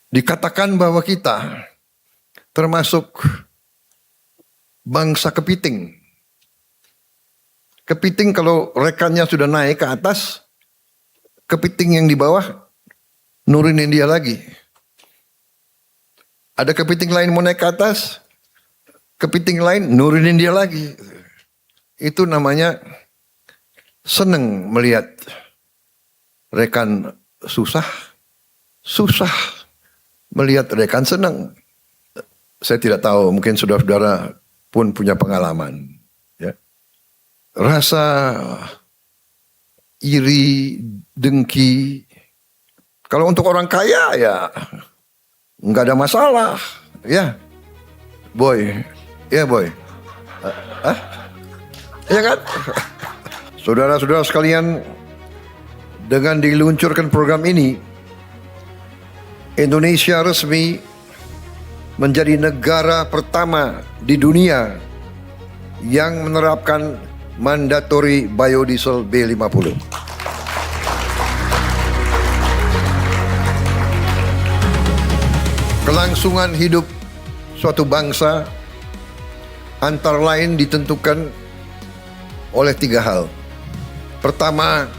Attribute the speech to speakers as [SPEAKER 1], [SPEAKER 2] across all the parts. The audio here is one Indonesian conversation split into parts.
[SPEAKER 1] Dikatakan bahwa kita termasuk bangsa kepiting. Kepiting kalau rekannya sudah naik ke atas, kepiting yang di bawah nurunin dia lagi. Ada kepiting lain mau naik ke atas, kepiting lain nurunin dia lagi. Itu namanya seneng melihat rekan susah, susah melihat rekan senang. Saya tidak tahu, mungkin saudara-saudara pun punya pengalaman. Ya. Rasa iri, dengki. Kalau untuk orang kaya ya nggak ada masalah, ya, boy, ya boy, ya kan? Saudara-saudara sekalian, dengan diluncurkan program ini, Indonesia resmi menjadi negara pertama di dunia yang menerapkan mandatory biodiesel B50. Kelangsungan hidup suatu bangsa antara lain ditentukan oleh 3 hal. Pertama,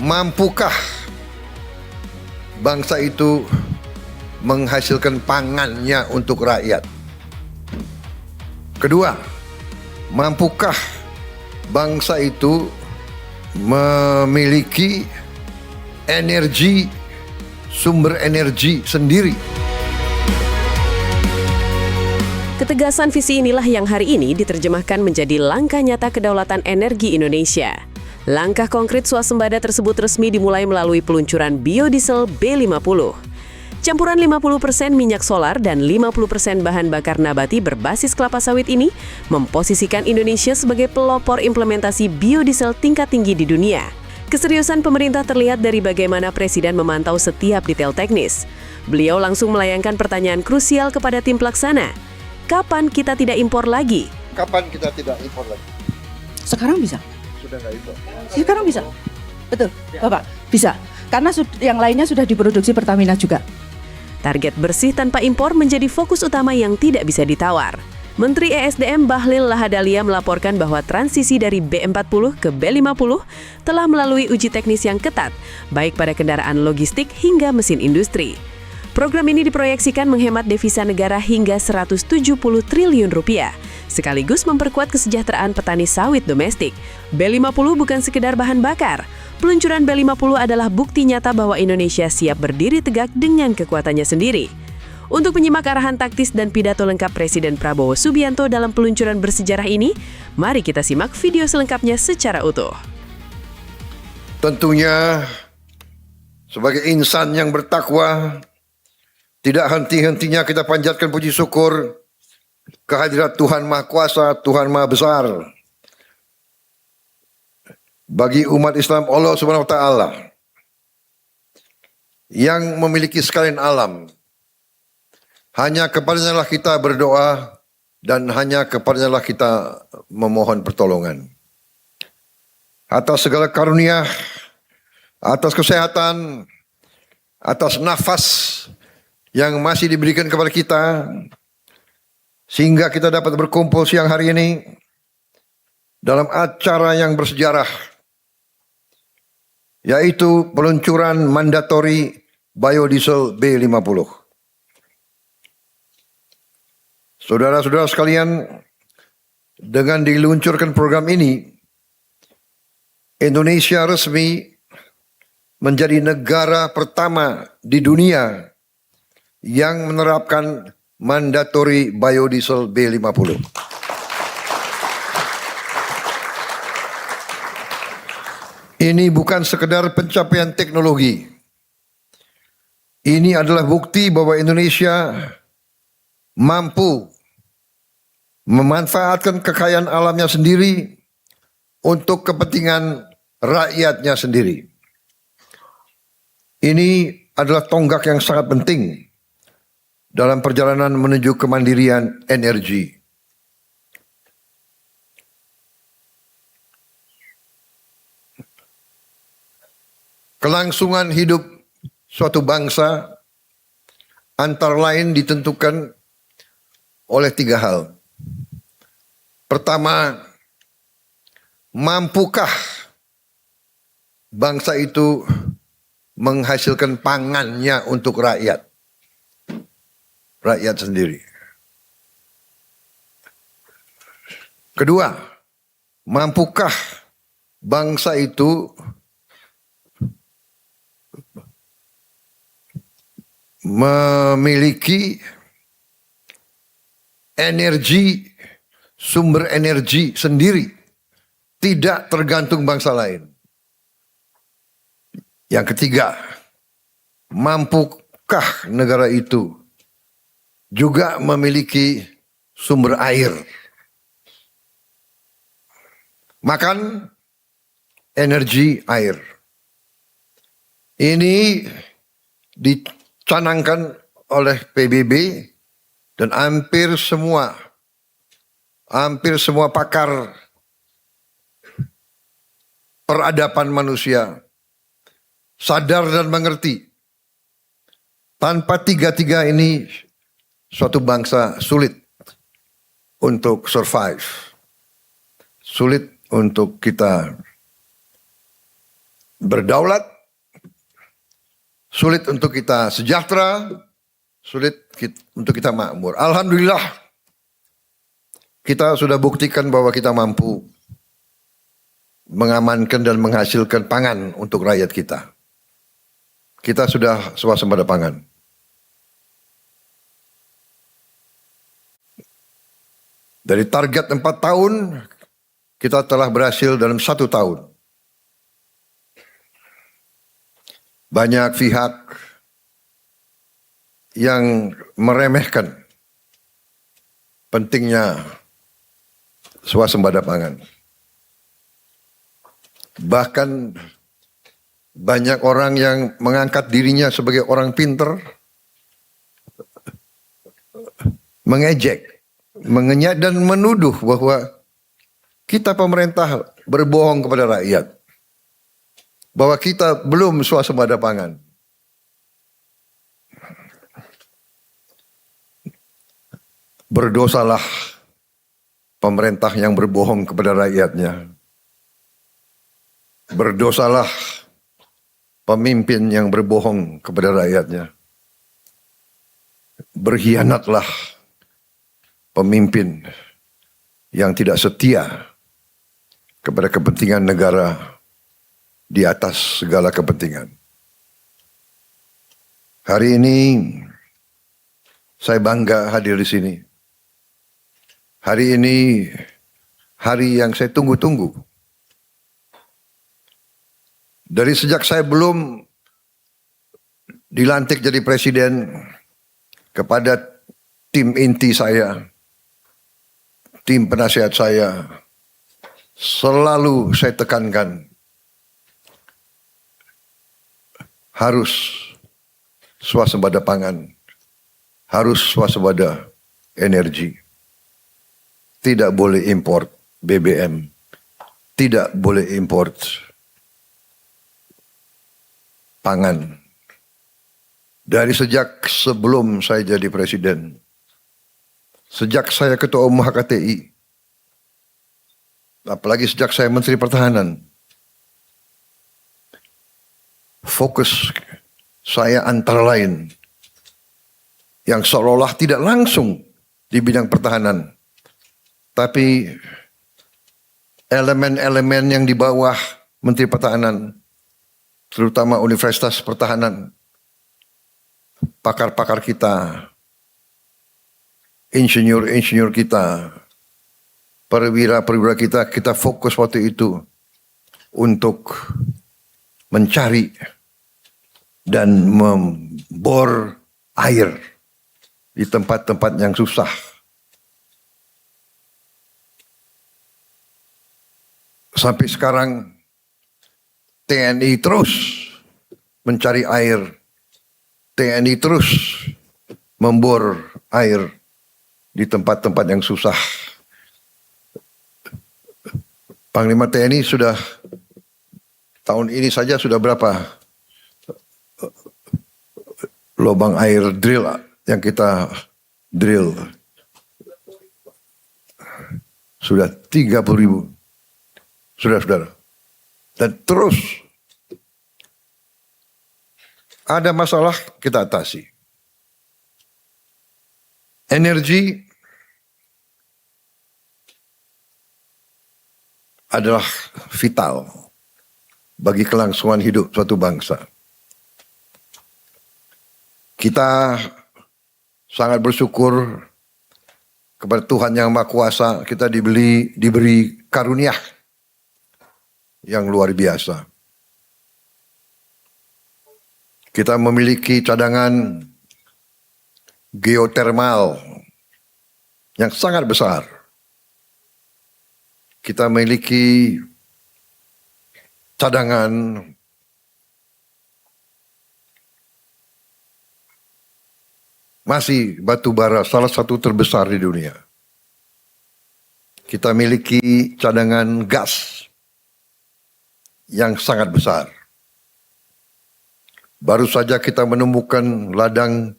[SPEAKER 1] mampukah bangsa itu menghasilkan pangannya untuk rakyat? Kedua, mampukah bangsa itu memiliki energi, sumber energi sendiri?
[SPEAKER 2] Ketegasan visi inilah yang hari ini diterjemahkan menjadi langkah nyata kedaulatan energi Indonesia. Langkah konkret swasembada tersebut resmi dimulai melalui peluncuran biodiesel B50. Campuran 50% minyak solar dan 50% bahan bakar nabati berbasis kelapa sawit ini memposisikan Indonesia sebagai pelopor implementasi biodiesel tingkat tinggi di dunia. Keseriusan pemerintah terlihat dari bagaimana Presiden memantau setiap detail teknis. Beliau langsung melayangkan pertanyaan krusial kepada tim pelaksana. Kapan kita tidak impor lagi?
[SPEAKER 1] Kapan kita tidak impor lagi?
[SPEAKER 3] Sekarang bisa.
[SPEAKER 1] Sudah nggak impor?
[SPEAKER 3] Sekarang bisa. Betul, Bapak. Bisa. Karena yang lainnya sudah diproduksi Pertamina juga.
[SPEAKER 2] Target bersih tanpa impor menjadi fokus utama yang tidak bisa ditawar. Menteri ESDM Bahlil Lahadalia melaporkan bahwa transisi dari B40 ke B50 telah melalui uji teknis yang ketat, baik pada kendaraan logistik hingga mesin industri. Program ini diproyeksikan menghemat devisa negara hingga 170 triliun rupiah, sekaligus memperkuat kesejahteraan petani sawit domestik. B50 bukan sekedar bahan bakar. Peluncuran B50 adalah bukti nyata bahwa Indonesia siap berdiri tegak dengan kekuatannya sendiri. Untuk menyimak arahan taktis dan pidato lengkap Presiden Prabowo Subianto dalam peluncuran bersejarah ini, mari kita simak video selengkapnya secara utuh.
[SPEAKER 1] Tentunya sebagai insan yang bertakwa, tidak henti-hentinya kita panjatkan puji syukur kehadirat Tuhan Maha Kuasa, Tuhan Maha Besar. Bagi umat Islam Allah Subhanahu wa taala yang memiliki sekalian alam, hanya kepadanya lah kita berdoa dan hanya kepadanya lah kita memohon pertolongan. Atas segala karunia, atas kesehatan, atas nafas yang masih diberikan kepada kita, sehingga kita dapat berkumpul siang hari ini dalam acara yang bersejarah, yaitu peluncuran mandatory biodiesel B50. Saudara-saudara sekalian, dengan diluncurkan program ini, Indonesia resmi menjadi negara pertama di dunia yang menerapkan mandatory biodiesel B50. Ini bukan sekedar pencapaian teknologi. Ini adalah bukti bahwa Indonesia mampu memanfaatkan kekayaan alamnya sendiri untuk kepentingan rakyatnya sendiri. Ini adalah tonggak yang sangat penting dalam perjalanan menuju kemandirian energi. Kelangsungan hidup suatu bangsa antara lain ditentukan oleh 3 hal. Pertama, mampukah bangsa itu menghasilkan pangannya untuk rakyat sendiri. Kedua, mampukah bangsa itu memiliki energi, sumber energi sendiri, tidak tergantung bangsa lain. Yang ketiga, mampukah negara itu juga memiliki sumber air? Makan, energi, air. Ini dicanangkan oleh PBB dan hampir semua pakar peradaban manusia sadar dan mengerti. Tanpa 3 ini suatu bangsa sulit untuk survive. Sulit untuk kita berdaulat, sulit untuk kita sejahtera, sulit untuk kita makmur. Alhamdulillah, kita sudah buktikan bahwa kita mampu mengamankan dan menghasilkan pangan untuk rakyat kita. Kita sudah swasembada pangan. Dari target 4 tahun, kita telah berhasil dalam 1 tahun. Banyak pihak yang meremehkan pentingnya swasembada pangan. Bahkan banyak orang yang mengangkat dirinya sebagai orang pinter, mengejek, mengenyat dan menuduh bahwa kita pemerintah berbohong kepada rakyat. Bahwa kita belum swasembada pangan. Berdosalah pemerintah yang berbohong kepada rakyatnya. Berdosalah pemimpin yang berbohong kepada rakyatnya. Berkhianatlah pemimpin yang tidak setia kepada kepentingan negara di atas segala kepentingan. Hari ini saya bangga hadir di sini. Hari ini hari yang saya tunggu-tunggu. Dari sejak saya belum dilantik jadi presiden, kepada tim inti saya, tim penasihat saya, selalu saya tekankan harus swasembada pangan, harus swasembada energi. Tidak boleh import BBM, tidak boleh import pangan. Dari sejak sebelum saya jadi presiden, sejak saya ketua umum HKTI, apalagi sejak saya Menteri Pertahanan, fokus saya antara lain yang seolah-olah tidak langsung di bidang pertahanan, tapi elemen-elemen yang di bawah Menteri Pertahanan, terutama Universitas Pertahanan, pakar-pakar kita, insinyur-insinyur kita, perwira-perwira kita fokus waktu itu untuk mencari dan membor air di tempat-tempat yang susah. Sampai sekarang TNI terus mencari air, TNI terus membor air di tempat-tempat yang susah. Panglima TNI sudah tahun ini saja sudah berapa lubang air drill yang kita drill sudah 30.000 saudara-saudara. Dan terus ada masalah kita atasi. Energi adalah vital bagi kelangsungan hidup suatu bangsa. Kita sangat bersyukur kepada Tuhan Yang Maha Kuasa, kita diberi karunia yang luar biasa. Kita memiliki cadangan geotermal yang sangat besar. Kita memiliki cadangan masih batu bara salah satu terbesar di dunia. Kita miliki cadangan gas yang sangat besar. Baru saja kita menemukan ladang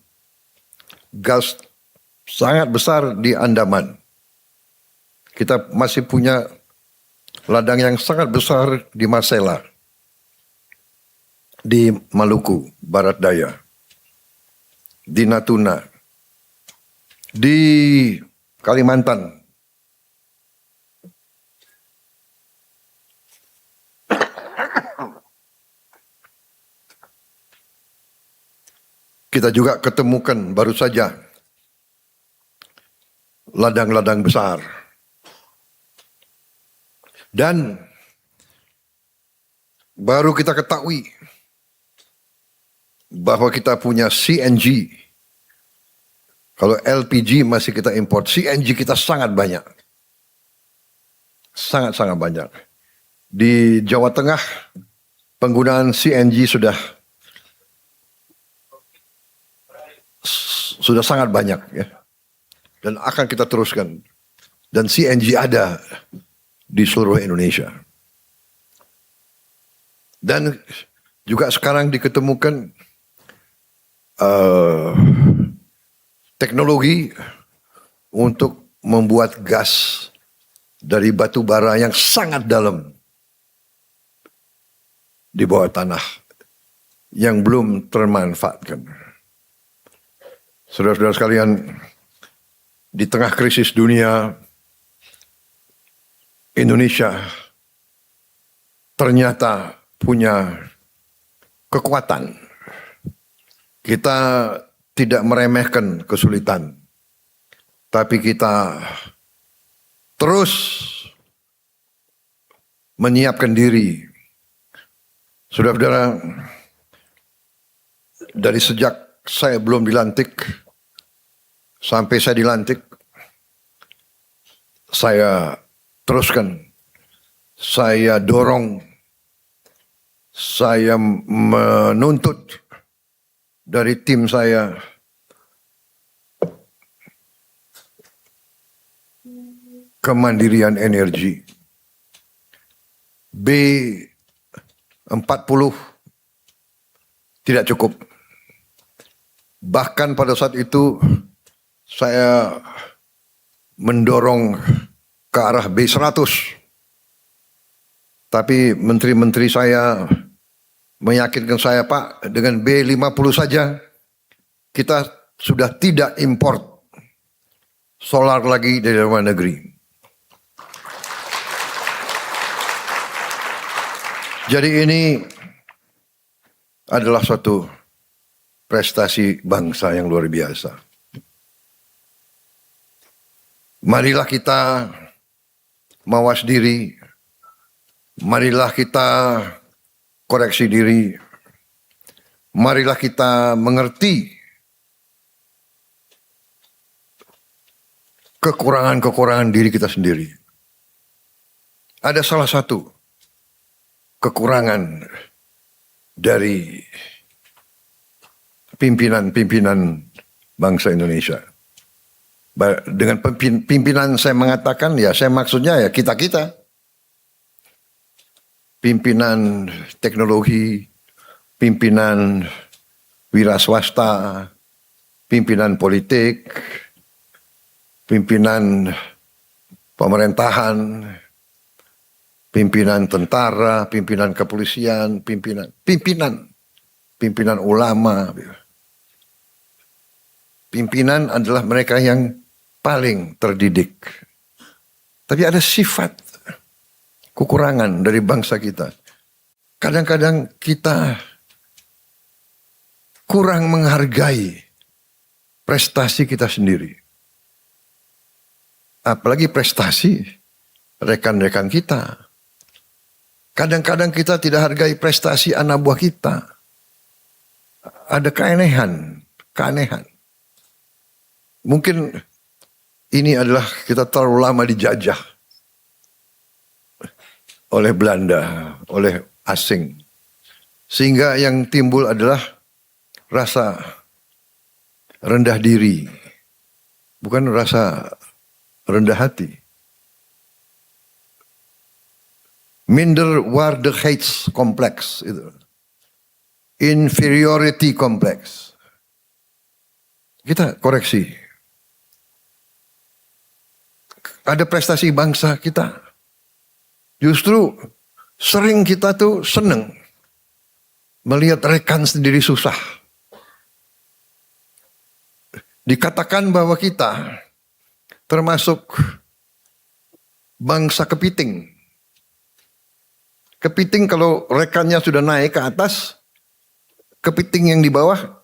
[SPEAKER 1] gas sangat besar di Andaman. Kita masih punya ladang yang sangat besar di Marcella, di Maluku Barat Daya, di Natuna, di Kalimantan. Kita juga ketemukan baru saja ladang-ladang besar. Dan baru kita ketahui bahwa kita punya CNG. Kalau LPG masih kita import, CNG kita sangat banyak. Sangat-sangat banyak. Di Jawa Tengah, penggunaan CNG sudah sangat banyak, ya. Dan akan kita teruskan. Dan CNG ada di seluruh Indonesia. Dan juga sekarang diketemukan teknologi untuk membuat gas dari batu bara yang sangat dalam di bawah tanah yang belum termanfaatkan. Saudara-saudara sekalian, di tengah krisis dunia, Indonesia ternyata punya kekuatan. Kita tidak meremehkan kesulitan, tapi kita terus menyiapkan diri. Saudara-saudara, dari sejak saya belum dilantik sampai saya dilantik, saya teruskan, saya dorong, saya menuntut dari tim saya kemandirian energi. B40 tidak cukup. Bahkan pada saat itu saya mendorong ke arah B100. Tapi menteri-menteri saya meyakinkan saya, Pak, dengan B50 saja kita sudah tidak import solar lagi dari luar negeri. Jadi ini adalah suatu prestasi bangsa yang luar biasa. Marilah kita mawas diri, marilah kita koreksi diri, marilah kita mengerti kekurangan-kekurangan diri kita sendiri. Ada salah satu kekurangan dari pimpinan-pimpinan bangsa Indonesia. Dengan pimpinan saya mengatakan, ya saya maksudnya ya kita-kita. Pimpinan teknologi, pimpinan wira swasta, pimpinan politik, pimpinan pemerintahan, pimpinan tentara, pimpinan kepolisian, pimpinan ulama. Pimpinan adalah mereka yang paling terdidik. Tapi ada sifat kekurangan dari bangsa kita. Kadang-kadang kita kurang menghargai prestasi kita sendiri. Apalagi prestasi rekan-rekan kita. Kadang-kadang kita tidak hargai prestasi anak buah kita. Ada keanehan. Mungkin ini adalah kita terlalu lama dijajah oleh Belanda, oleh asing. Sehingga yang timbul adalah rasa rendah diri, bukan rasa rendah hati. Minderwaardigheidscomplex itu. Inferiority complex. Kita koreksi. Ada prestasi bangsa kita. Justru sering kita tuh seneng melihat rekan sendiri susah. Dikatakan bahwa kita termasuk bangsa kepiting. Kepiting kalau rekannya sudah naik ke atas, kepiting yang di bawah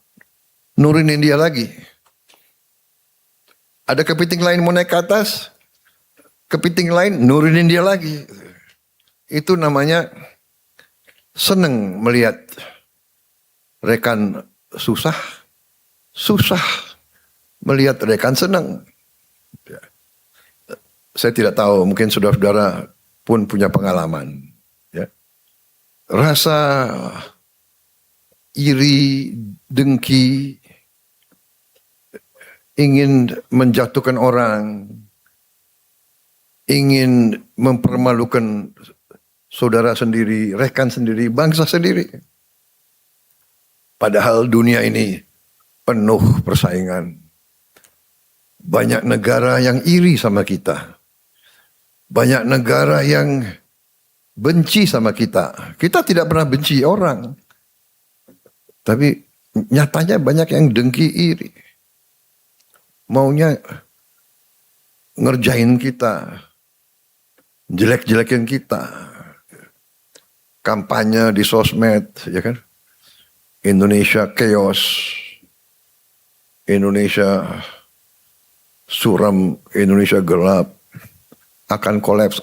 [SPEAKER 1] nurunin dia lagi. Ada kepiting lain mau naik ke atas, kepiting lain nurunin dia lagi. Itu namanya seneng melihat rekan susah melihat rekan senang. Saya tidak tahu, mungkin saudara-saudara pun punya pengalaman. Ya. Rasa iri, dengki, ingin menjatuhkan orang, ingin mempermalukan saudara sendiri, rekan sendiri, bangsa sendiri. Padahal dunia ini penuh persaingan. Banyak negara yang iri sama kita. Banyak negara yang benci sama kita. Kita tidak pernah benci orang. Tapi nyatanya banyak yang dengki iri. Maunya ngerjain kita. Jelek-jelekin kita. Kampanye di sosmed, ya kan? Indonesia chaos. Indonesia suram, Indonesia gelap. Akan kolaps.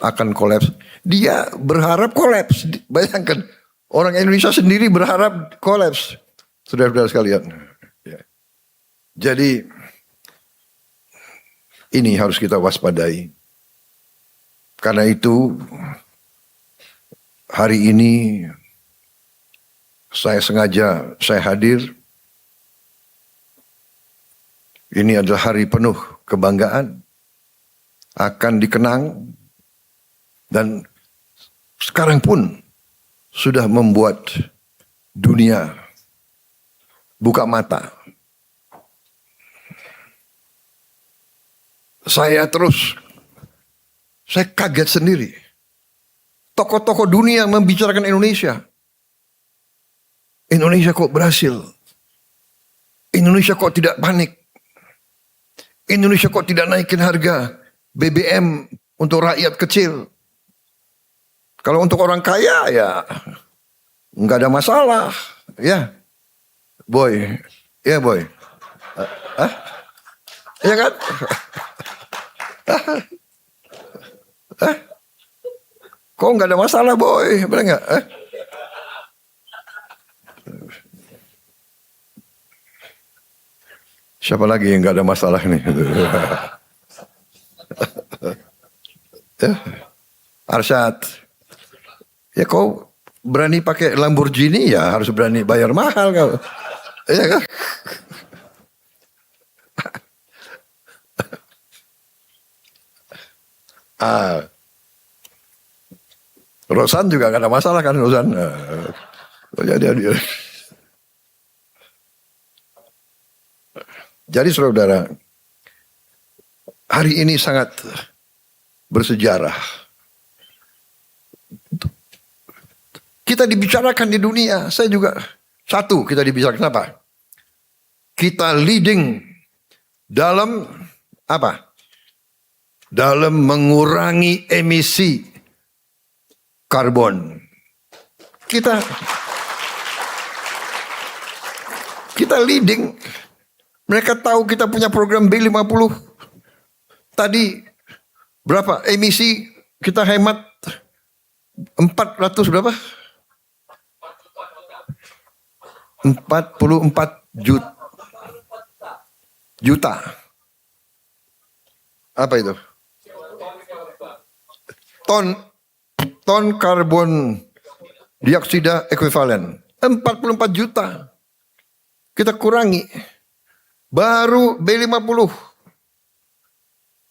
[SPEAKER 1] Dia berharap kolaps. Bayangkan, orang Indonesia sendiri berharap kolaps. Saudara-saudara sekalian. Ya. Jadi, ini harus kita waspadai. Karena itu, hari ini saya hadir. Ini adalah hari penuh kebanggaan. Akan dikenang. Dan sekarang pun sudah membuat dunia buka mata. Saya kaget sendiri. Tokoh-tokoh dunia membicarakan Indonesia. Indonesia kok berhasil? Indonesia kok tidak panik? Indonesia kok tidak naikin harga BBM untuk rakyat kecil? Kalau untuk orang kaya ya nggak ada masalah, ya, boy, ya boy, ya kan? Kok nggak ada masalah, boy, benar nggak? Siapa lagi yang nggak ada masalah nih? Arsyad, ya kau berani pakai Lamborghini ya harus berani bayar mahal kau, ya kan? Rosan juga nggak ada masalah kan, Rosan? Jadi dia. Jadi saudara, hari ini sangat bersejarah. Kita dibicarakan di dunia, saya juga satu kita dibicarakan apa? Kita leading dalam apa? Dalam mengurangi emisi karbon. Kita leading. Mereka tahu kita punya program B50. Tadi berapa emisi kita hemat? 400 berapa? 44 juta. Apa itu? Ton karbon dioksida ekuivalen. 44 juta. Kita kurangi. Baru B50.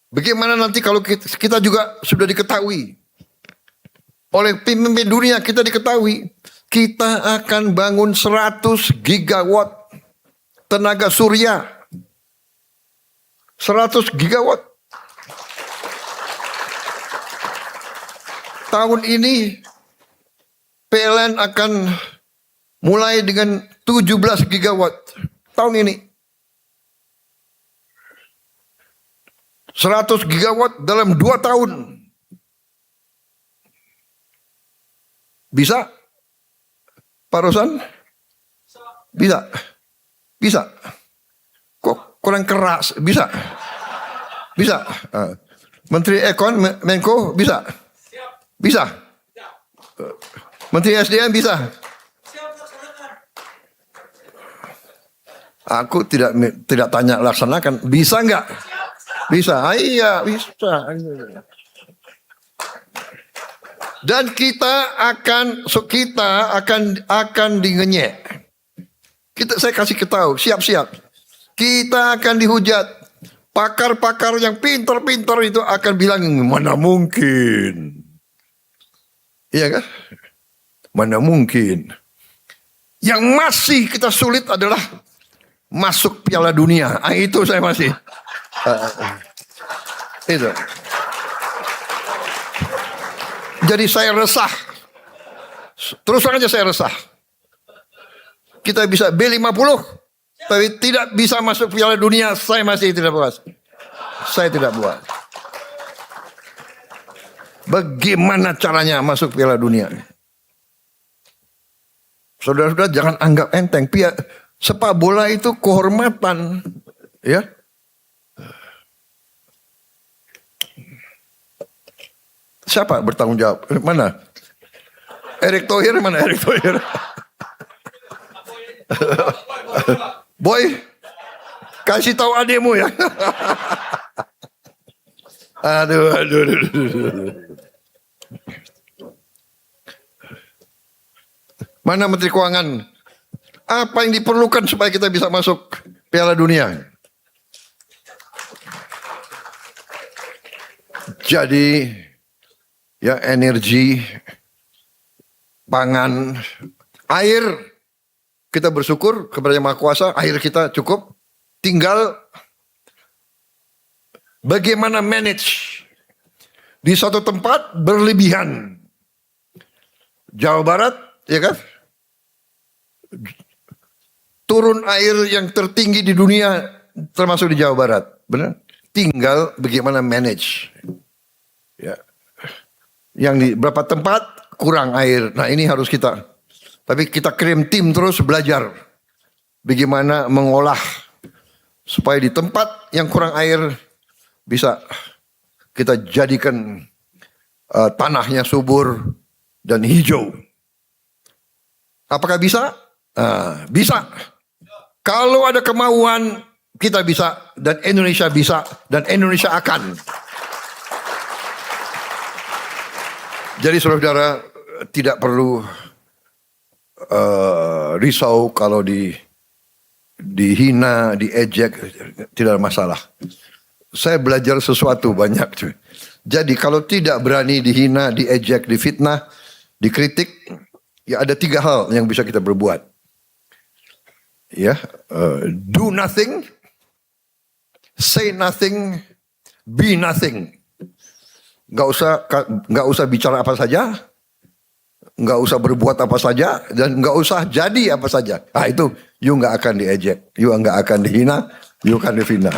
[SPEAKER 1] Bagaimana nanti kalau kita juga sudah diketahui oleh pemimpin dunia, kita diketahui kita akan bangun 100 gigawatt tenaga surya. 100 gigawatt. Tahun ini PLN akan mulai dengan 17 gigawatt. Tahun ini. 100 gigawatt dalam 2 tahun. Bisa? Pak Rosan? Bisa? Bisa? Kok kurang keras? Bisa? Bisa? Menteri Ekon, Menko, bisa? Bisa? Menteri SDM bisa? Aku tidak tanya laksanakan. Bisa enggak? Bisa. Iya, bisa. Dan kita akan dingenyek. Saya kasih ketahu, siap-siap. Kita akan dihujat. Pakar-pakar yang pintar-pintar itu akan bilang, mana mungkin. Iya kan? Mana mungkin. Yang masih kita sulit adalah masuk Piala Dunia. Itu saya masih. Itu. Jadi saya resah. Terus saja saya resah. Kita bisa B50, tapi tidak bisa masuk Piala Dunia. Saya masih tidak puas. Saya tidak puas. Bagaimana caranya masuk Piala Dunia? Saudara-saudara jangan anggap enteng. Sepak bola itu kehormatan, ya. Siapa bertanggung jawab? Mana? Erick Thohir mana? Erick Thohir. Boy, kasih tahu ademu ya. Aduh. Mana Menteri Keuangan? Apa yang diperlukan supaya kita bisa masuk Piala Dunia? Jadi, ya energi, pangan, air, kita bersyukur kepada Yang Maha Kuasa, air kita cukup. Tinggal bagaimana manage. Di satu tempat berlebihan. Jawa Barat, ya kan? Turun air yang tertinggi di dunia termasuk di Jawa Barat, benar? Tinggal bagaimana manage. Ya. Yang di beberapa tempat kurang air. Nah, ini harus kita. Tapi kita kirim tim terus belajar bagaimana mengolah supaya di tempat yang kurang air bisa kita jadikan tanahnya subur dan hijau. Apakah bisa? Bisa. Kalau ada kemauan, kita bisa, dan Indonesia bisa, dan Indonesia akan. Jadi saudara tidak perlu risau kalau dihina, diejek, tidak ada masalah. Saya belajar sesuatu banyak. Jadi kalau tidak berani dihina, diejek, difitnah, dikritik, ya ada 3 hal yang bisa kita berbuat. Ya, do nothing, say nothing, be nothing. Nggak usah bicara apa saja, nggak usah berbuat apa saja, dan nggak usah jadi apa saja. Ah itu, you nggak akan diejek, you nggak akan dihina, you akan difitnah.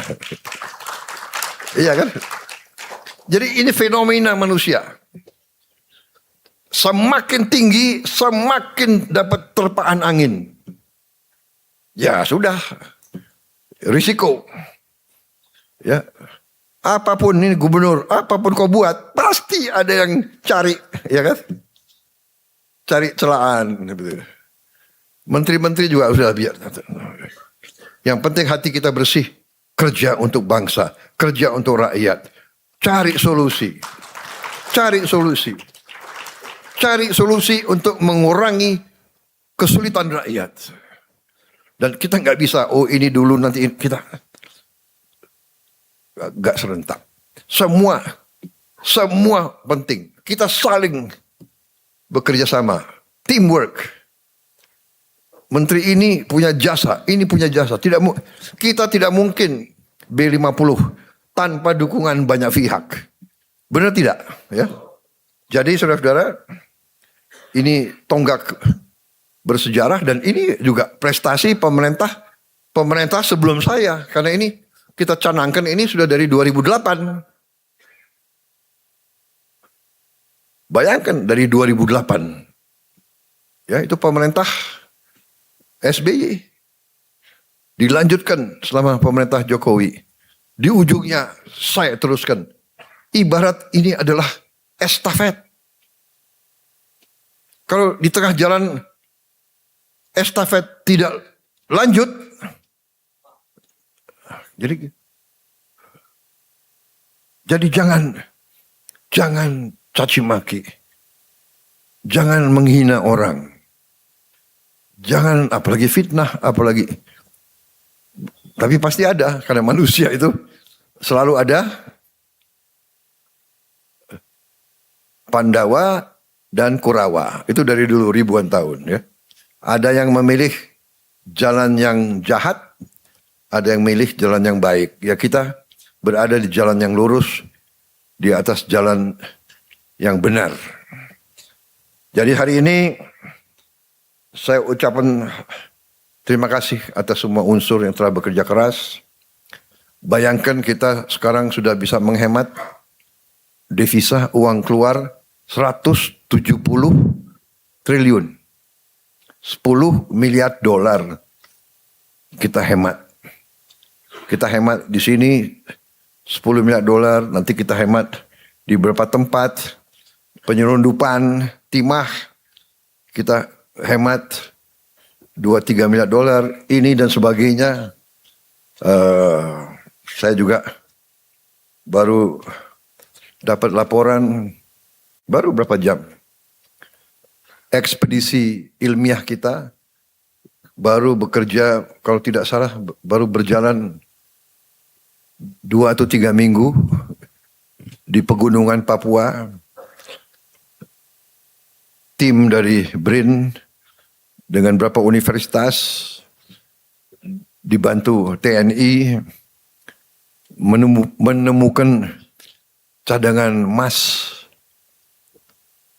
[SPEAKER 1] Iya kan? Jadi ini fenomena manusia. Semakin tinggi, semakin dapat terpaan angin. Ya sudah, risiko. Ya, apapun ini gubernur, apapun kau buat, pasti ada yang cari, ya kan? Cari celaan. Menteri-menteri juga sudah biar. Yang penting hati kita bersih, kerja untuk bangsa, kerja untuk rakyat, cari solusi, cari solusi. Cari solusi untuk mengurangi kesulitan rakyat. Dan kita nggak bisa, oh ini dulu nanti ini. Kita nggak serentak. Semua penting. Kita saling bekerja sama. Teamwork. Menteri ini punya jasa, ini punya jasa. Kita tidak mungkin B50 tanpa dukungan banyak pihak. Benar tidak? Ya. Jadi saudara-saudara, ini tonggak bersejarah dan ini juga prestasi pemerintah sebelum saya. Karena ini kita canangkan ini sudah dari 2008. Bayangkan dari 2008. Ya, itu pemerintah SBY. Dilanjutkan selama pemerintah Jokowi. Di ujungnya saya teruskan. Ibarat ini adalah estafet. Kalau di tengah jalan estafet tidak lanjut, jadi jangan caci maki, jangan menghina orang, jangan apalagi fitnah, apalagi. Tapi pasti ada, karena manusia itu selalu ada. Pandawa dan Kurawa. Itu dari dulu ribuan tahun ya. Ada yang memilih jalan yang jahat, ada yang memilih jalan yang baik. Ya kita berada di jalan yang lurus, di atas jalan yang benar. Jadi hari ini saya ucapkan terima kasih atas semua unsur yang telah bekerja keras. Bayangkan kita sekarang sudah bisa menghemat devisa, uang keluar 170 triliun. 10 miliar dolar kita hemat. Kita hemat di sini 10 miliar dolar, nanti kita hemat di beberapa tempat, penyelundupan, timah, kita hemat 2-3 miliar dolar, ini dan sebagainya. Saya juga baru dapat laporan baru berapa jam. Ekspedisi ilmiah kita baru bekerja, kalau tidak salah baru berjalan 2 atau 3 minggu di pegunungan Papua. Tim dari BRIN dengan beberapa universitas dibantu TNI menemukan cadangan emas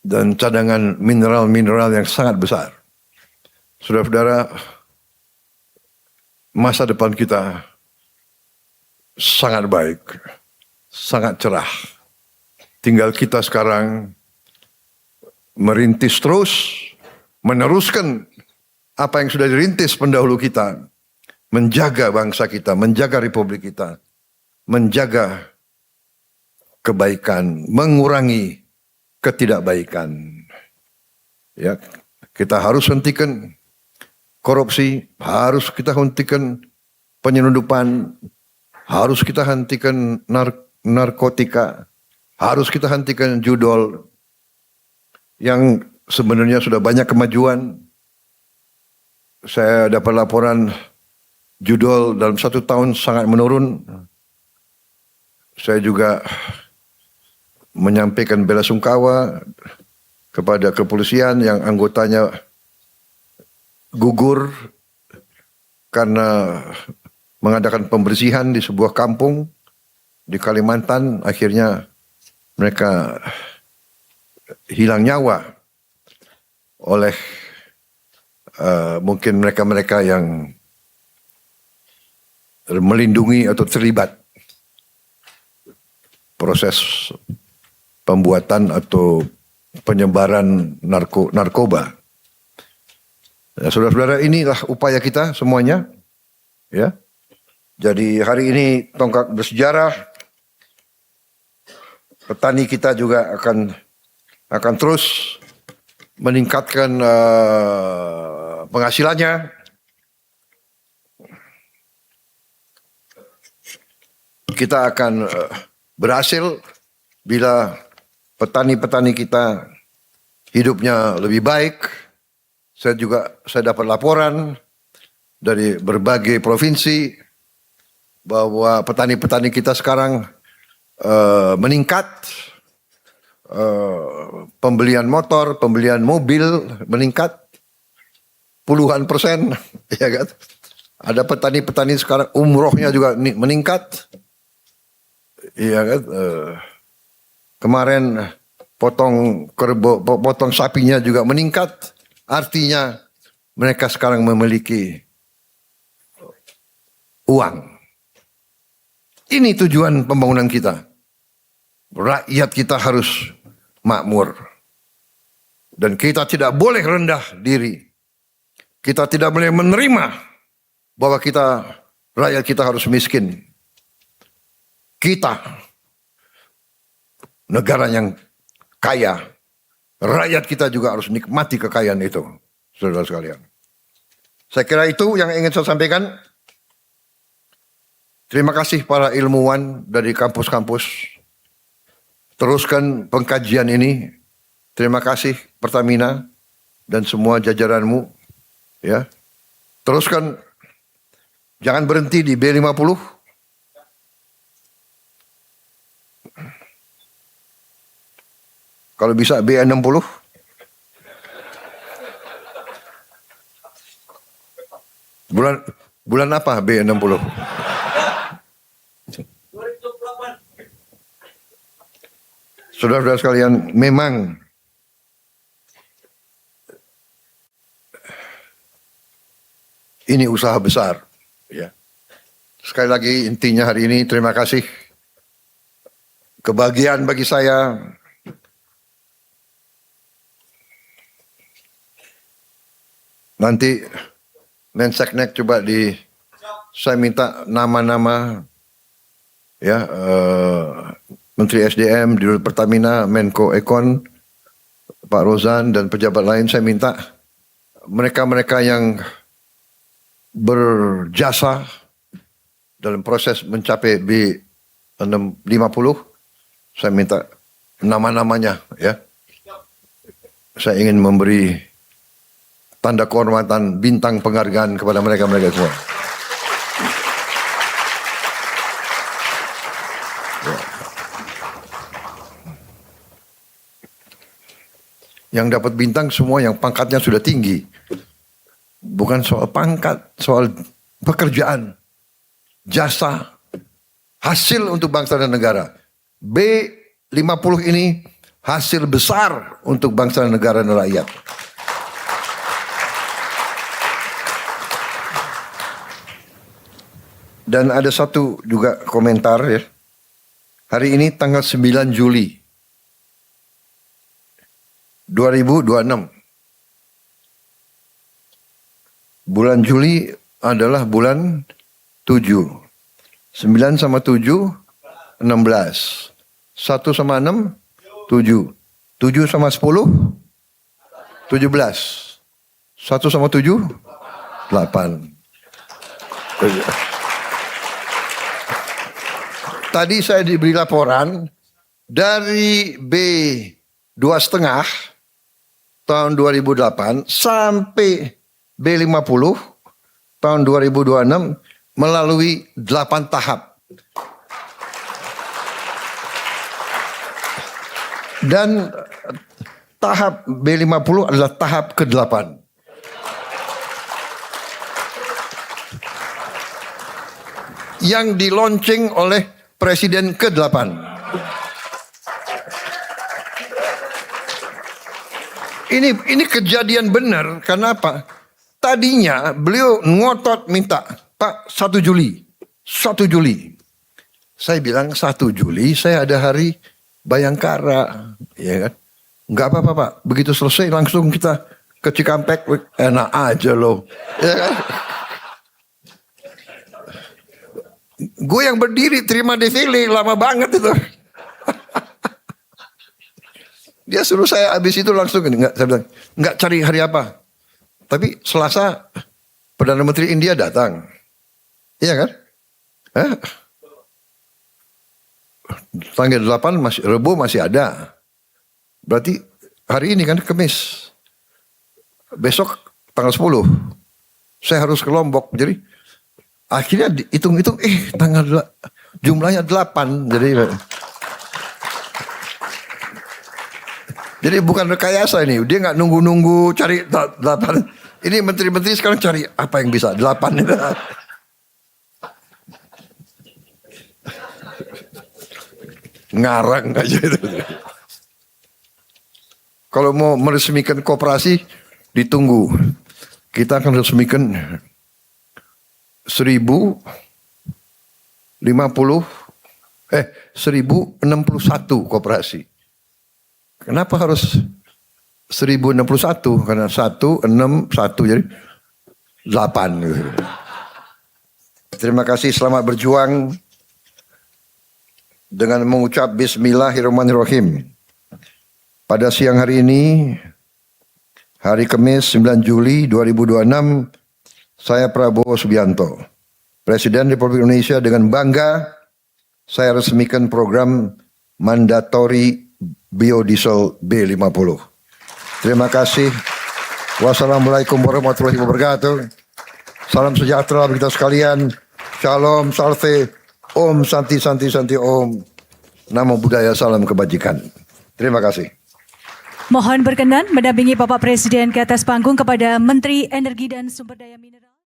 [SPEAKER 1] dan cadangan mineral-mineral yang sangat besar. Saudara-saudara, masa depan kita sangat baik, sangat cerah. Tinggal kita sekarang merintis terus, meneruskan apa yang sudah dirintis pendahulu kita, menjaga bangsa kita, menjaga republik kita, menjaga kebaikan, mengurangi ketidakbaikan. Ya, kita harus hentikan korupsi, harus kita hentikan penyelundupan, harus kita hentikan narkotika, harus kita hentikan judol yang sebenarnya sudah banyak kemajuan. Saya dapat laporan judol dalam 1 tahun sangat menurun. Saya juga menyampaikan bela sungkawa kepada kepolisian yang anggotanya gugur karena mengadakan pembersihan di sebuah kampung di Kalimantan, akhirnya mereka hilang nyawa oleh mungkin mereka-mereka yang melindungi atau terlibat proses pembuatan atau penyebaran narkoba. Ya, saudara-saudara, inilah upaya kita semuanya, ya. Jadi hari ini tonggak bersejarah. Petani kita juga akan terus meningkatkan penghasilannya. Kita akan berhasil bila petani-petani kita hidupnya lebih baik. Saya dapat laporan dari berbagai provinsi bahwa petani-petani kita sekarang meningkat, pembelian motor, pembelian mobil meningkat puluhan persen, ya kan? Ada petani-petani sekarang umrohnya juga meningkat, ya kan? Kemarin potong sapinya juga meningkat, artinya mereka sekarang memiliki uang. Ini tujuan pembangunan kita. Rakyat kita harus makmur. Dan kita tidak boleh rendah diri. Kita tidak boleh menerima bahwa rakyat kita harus miskin. Kita, negara yang kaya, rakyat kita juga harus nikmati kekayaan itu, saudara sekalian. Saya kira itu yang ingin saya sampaikan. Terima kasih para ilmuwan dari kampus-kampus. Teruskan pengkajian ini. Terima kasih Pertamina dan semua jajaranmu. Ya, teruskan. Jangan berhenti di B50. Kalau bisa B60. Bulan apa B60? Saudara-saudara sekalian, memang ini usaha besar, ya. Sekali lagi intinya hari ini terima kasih. Kebahagiaan bagi saya nanti Menseknek coba saya minta nama-nama, ya, Menteri SDM, Dirut Pertamina, Menko Ekon, Pak Rozan dan pejabat lain, saya minta mereka-mereka yang berjasa dalam proses mencapai B50, saya minta nama-namanya, ya. Saya ingin memberi tanda kehormatan, bintang penghargaan kepada mereka-mereka semua. Yang dapat bintang semua yang pangkatnya sudah tinggi. Bukan soal pangkat, soal pekerjaan, jasa, hasil untuk bangsa dan negara. B50 ini hasil besar untuk bangsa dan negara dan rakyat. Dan ada satu juga komentar, ya. Hari ini tanggal 9 Juli 2026. Bulan Juli adalah bulan 7. 9 sama 7, 16. 1 sama 6, 7. 7 sama 10, 17. 1 sama 7, 8. Tadi saya diberi laporan dari B2,5 tahun 2008 sampai B50 tahun 2026 melalui 8 tahap. Dan tahap B50 adalah tahap ke-8. yang dilaunching oleh Presiden ke-8. Ini kejadian benar. Kenapa? Tadinya beliau ngotot minta, Pak, 1 Juli. 1 Juli. Saya bilang 1 Juli saya ada hari Bayangkara. Ya kan? Enggak apa-apa Pak. Begitu selesai langsung kita ke Cikampek. Enak aja loh. Ya kan? Gue yang berdiri terima defile lama banget itu. Dia suruh saya habis itu langsung enggak, saya bilang enggak cari hari apa. Tapi Selasa Perdana Menteri India datang. Iya kan? Tanggal 8 masih Rebo masih ada. Berarti hari ini kan Kamis. Besok tanggal 10. Saya harus ke Lombok. Jadi akhirnya hitung-hitung jumlahnya 8. Jadi bukan rekayasa ini. Dia nggak nunggu-nunggu cari 8. Ini menteri-menteri sekarang cari apa yang bisa 8. Ngarang aja itu. Kalau mau meresmikan koperasi ditunggu. Kita akan resmikan 1061 koperasi. Kenapa harus 1061? Karena 161 jadi 8. Terima kasih, selamat berjuang dengan mengucap Bismillahirrahmanirrahim. Pada siang hari ini, hari Kamis 9 Juli 2026, saya Prabowo Subianto, Presiden Republik Indonesia, dengan bangga saya resmikan program mandatori biodiesel B50. Terima kasih. Wassalamualaikum warahmatullahi wabarakatuh. Salam sejahtera bagi kita sekalian. Shalom, salve, Om, Santi, Santi, Santi, Om. Namo Buddhaya, salam kebajikan. Terima kasih.
[SPEAKER 4] Mohon berkenan mendampingi Bapak Presiden ke atas panggung kepada Menteri Energi dan Sumber Daya Mineral.